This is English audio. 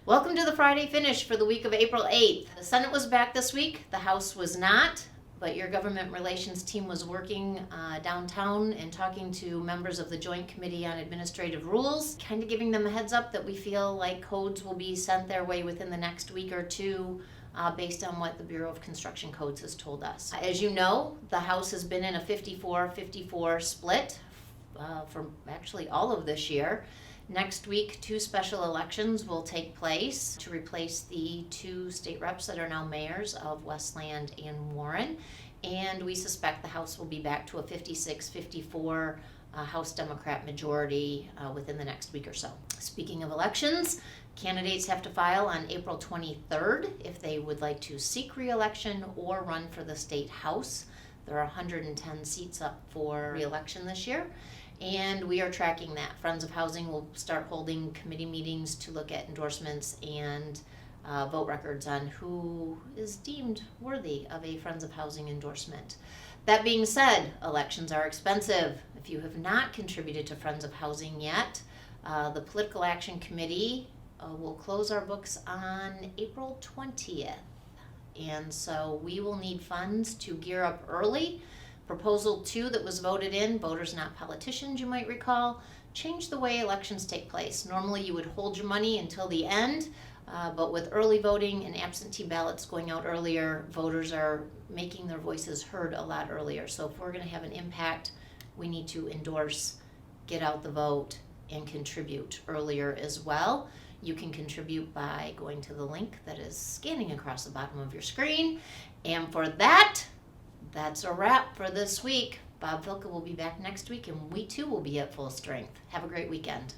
Welcome to the Friday finish for the week of April 8th. The Senate was back this week, the House was not, but your government relations team was working downtown and talking to members of the Joint Committee on Administrative Rules, kind of giving them a heads up that we feel like codes will be sent their way within the next week or two based on what the Bureau of Construction Codes has told us. As you know, the House has been in a 54-54 split for actually all of this year. Next week, 2 special elections will take place to replace the 2 state reps that are now mayors of Westland and Warren. And we suspect the House will be back to a 56-54 House Democrat majority within the next week or so. Speaking of elections, candidates have to file on April 23rd if they would like to seek re-election or run for the state House. There are 110 seats up for re-election this year. And we are tracking that. Friends of Housing will start holding committee meetings to look at endorsements and vote records on who is deemed worthy of a Friends of Housing endorsement. That being said, elections are expensive. If you have not contributed to Friends of Housing yet, the Political Action Committee will close our books on April 20th. And so we will need funds to gear up early. Proposal 2 that was voted in, Voters Not Politicians, you might recall, changed the way elections take place. Normally you would hold your money until the end, but with early voting and absentee ballots going out earlier, voters are making their voices heard a lot earlier. So if we're going to have an impact, we need to endorse, get out the vote, and contribute earlier as well. You can contribute by going to the link that is scanning across the bottom of your screen. And for that, that's a wrap for this week. Bob Vilka will be back next week, and we too will be at full strength. Have a great weekend.